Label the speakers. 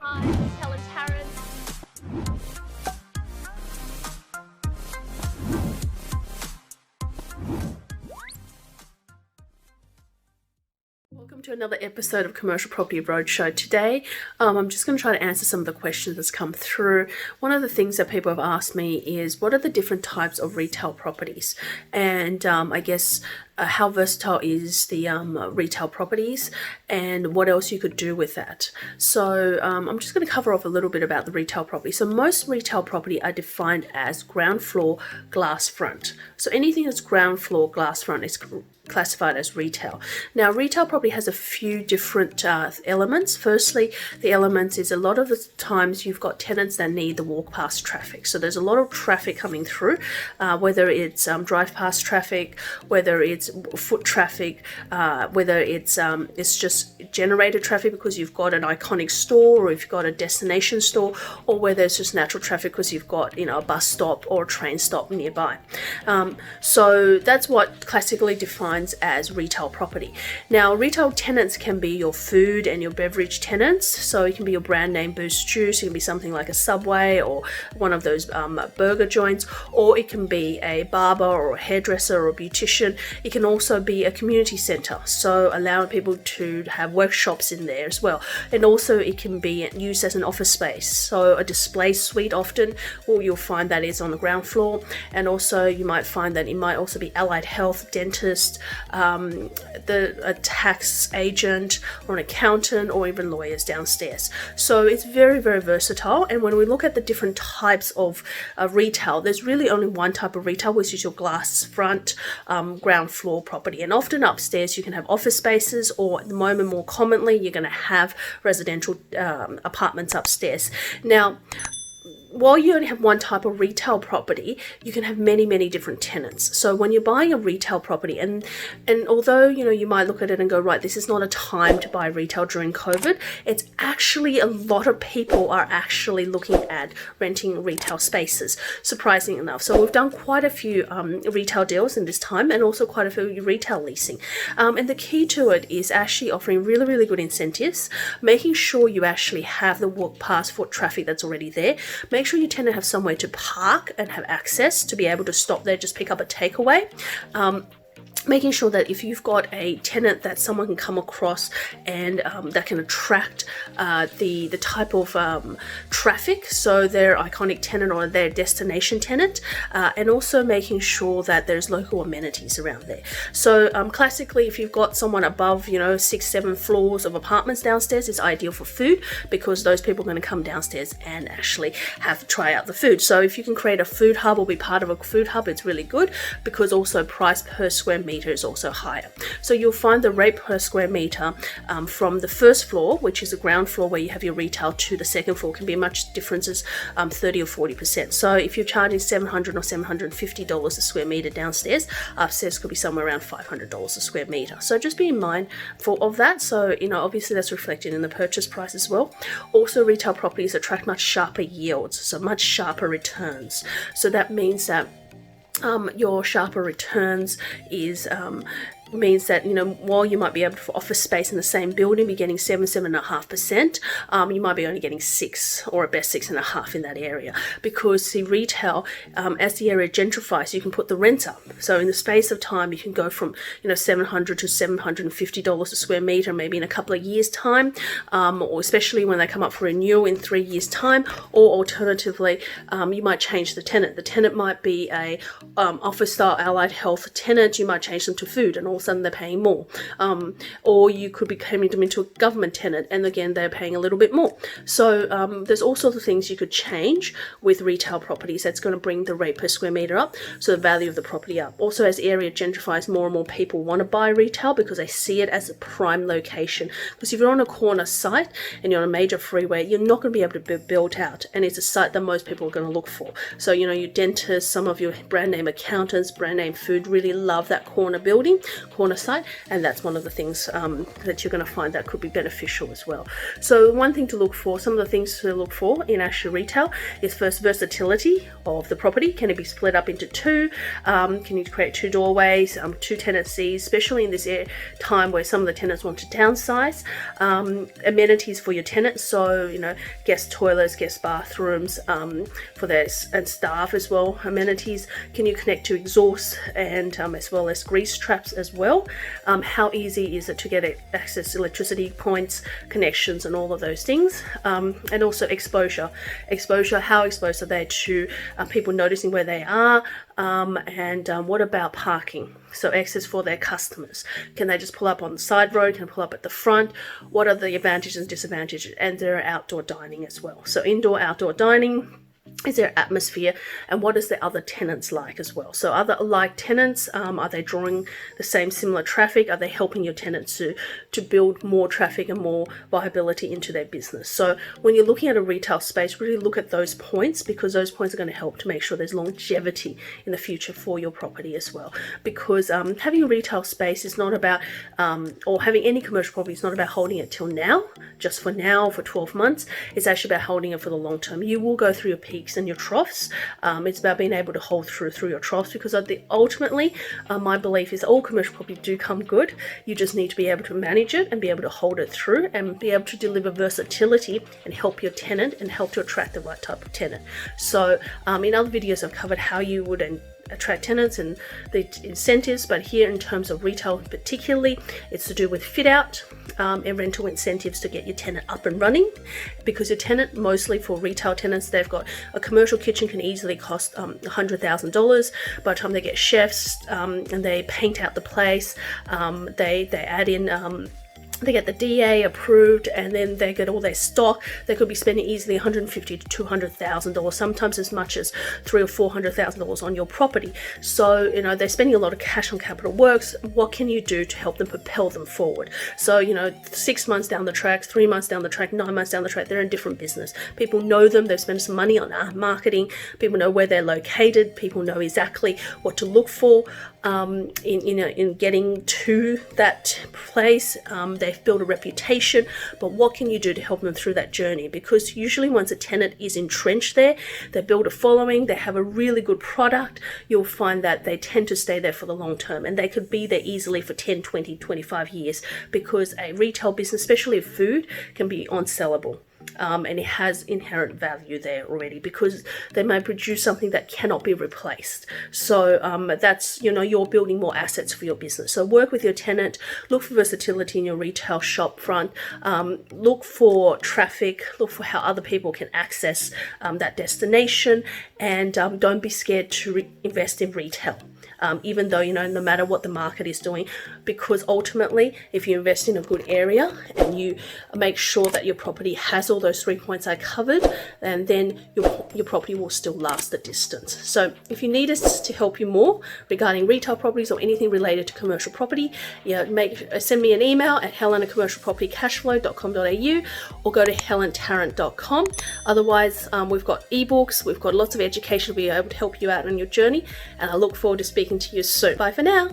Speaker 1: Hi, it's Helen Tarrant. Welcome to another episode of Commercial Property Roadshow. Today, I'm just going to try to answer some of the questions that's come through. One of the things that people have asked me is, what are the different types of retail properties? And I guess how versatile is the retail properties and what else you could do with that. So I'm just going to cover off a little bit about the retail property. So most retail property are defined as ground floor glass front. So anything that's ground floor glass front is classified as retail. Now, retail property has a few different elements. Firstly, the elements is a lot of the times you've got tenants that need the walk past traffic. So there's a lot of traffic coming through, whether it's drive past traffic, whether it's foot traffic, whether it's just generated traffic because you've got an iconic store or you've got a destination store, or whether it's just natural traffic because you've got, you know, a bus stop or a train stop nearby. So that's what classically defines as retail property. Now, retail tenants can be your food and your beverage tenants. So it can be your brand name Boost Juice, it can be something like a Subway or one of those burger joints, or it can be a barber or a hairdresser or a beautician. It can also be a community centre, so allowing people to have workshops in there as well. And also it can be used as an office space, so a display suite often, or you'll find that is on the ground floor. And also you might find that it might also be allied health, dentist, a tax agent or an accountant, or even lawyers downstairs. So it's very, very versatile. And when we look at the different types of retail, there's really only one type of retail, which is your glass front ground floor property. And often upstairs you can have office spaces, or at the moment more commonly you're going to have residential apartments upstairs. Now, while you only have one type of retail property, you can have many, many different tenants. So when you're buying a retail property, and although, you know, you might look at it and go, right, this is not a time to buy retail during COVID, it's actually a lot of people are actually looking at renting retail spaces, surprising enough. So we've done quite a few retail deals in this time, and also quite a few retail leasing. And the key to it is actually offering really, really good incentives, making sure you actually have the walk past foot traffic that's already there. Make sure your tenant have somewhere to park and have access to be able to stop there, just pick up a takeaway. Making sure that if you've got a tenant that someone can come across and that can attract the type of traffic, so their iconic tenant or their destination tenant, and also making sure that there's local amenities around there. So classically, if you've got someone above, you know, 6-7 floors of apartments downstairs, it's ideal for food, because those people are going to come downstairs and actually have to try out the food. So if you can create a food hub or be part of a food hub, it's really good, because also price per square meter is also higher. So you'll find the rate per square meter from the first floor, which is the ground floor where you have your retail, to the second floor can be much differences, 30 or 40%. So if you're charging $700 or $750 a square meter downstairs, upstairs could be somewhere around $500 a square meter. So just be in mind of that. So, you know, obviously that's reflected in the purchase price as well. Also, retail properties attract much sharper yields, so much sharper returns. So that means that your sharper returns is means that, you know, while you might be able to, for office space in the same building, be getting 7.5%, you might be only getting 6 or at best 6.5 in that area, because the retail, as the area gentrifies, you can put the rents up. So in the space of time, you can go from, you know, $700 to $750 a square meter, maybe in a couple of years' time, or especially when they come up for renewal in 3 years' time. Or alternatively, you might change the tenant. The tenant might be a office style allied health tenant. You might change them to food, and all of a sudden they're paying more. Or you could be coming them into a government tenant, and again they're paying a little bit more. So there's all sorts of things you could change with retail properties that's going to bring the rate per square meter up, so the value of the property up. Also, as the area gentrifies, more and more people want to buy retail because they see it as a prime location. Because if you're on a corner site and you're on a major freeway, you're not going to be able to be built out, and it's a site that most people are going to look for. So, you know, your dentists, some of your brand name accountants, brand name food really love that corner building, corner site, and that's one of the things that you're going to find that could be beneficial as well. So one thing to look for, some of the things to look for in actual retail is first versatility of the property. Can it be split up into two? Can you create two doorways, two tenancies, especially in this time where some of the tenants want to downsize? Amenities for your tenants, so guest toilets, guest bathrooms for their and staff as well. Amenities, can you connect to exhaust and as well as grease traps as well? How easy is it to get access to electricity points, connections, and all of those things? And also exposure, how exposed are they to people noticing where they are? And what about parking? So access for their customers. Can they just pull up on the side road? Can they pull up at the front? What are the advantages and disadvantages? And there are outdoor dining as well. So indoor, outdoor dining. Is there atmosphere, and what is the other tenants like as well? So other like tenants, are they drawing the same similar traffic? Are they helping your tenants to build more traffic and more viability into their business? So when you're looking at a retail space, really look at those points, because those points are going to help to make sure there's longevity in the future for your property as well. Because having a retail space is not about, or having any commercial property is not about holding it till now, just for now, for 12 months. It's actually about holding it for the long term. You will go through your peaks and your troughs. It's about being able to hold through your troughs, because ultimately my belief is all commercial property do come good. You just need to be able to manage it and be able to hold it through and be able to deliver versatility and help your tenant and help to attract the right type of tenant. So in other videos I've covered how you would attract tenants and the incentives, but here in terms of retail particularly, it's to do with fit out and rental incentives to get your tenant up and running, because your tenant, mostly for retail tenants, they've got a commercial kitchen can easily cost $100,000. By the time they get chefs and they paint out the place, they add in they get the DA approved, and then they get all their stock. They could be spending easily $150,000 to $200,000, sometimes as much as $300,000 or $400,000 on your property. So they're spending a lot of cash on capital works. What can you do to help them propel them forward? So 6 months down the track, 3 months down the track, 9 months down the track, they're in different business. People know them. They've spent some money on marketing. People know where they're located. People know exactly what to look for in getting to that place. They've built a reputation, but what can you do to help them through that journey? Because usually once a tenant is entrenched there, they build a following, they have a really good product, you'll find that they tend to stay there for the long term, and they could be there easily for 10, 20, 25 years, because a retail business, especially of food, can be unsellable. And it has inherent value there already, because they may produce something that cannot be replaced. So that's, you're building more assets for your business. So work with your tenant, look for versatility in your retail shop front, look for traffic, look for how other people can access that destination, and don't be scared to invest in retail. Even though, no matter what the market is doing, because ultimately, if you invest in a good area and you make sure that your property has all those 3 points I covered, and then your property will still last the distance. So if you need us to help you more regarding retail properties or anything related to commercial property, send me an email at helen@commercialpropertycashflow.com.au or go to HELENTARRANT.com. Otherwise, we've got ebooks, we've got lots of education to be able to help you out on your journey, and I look forward to speaking to you soon. Bye for now.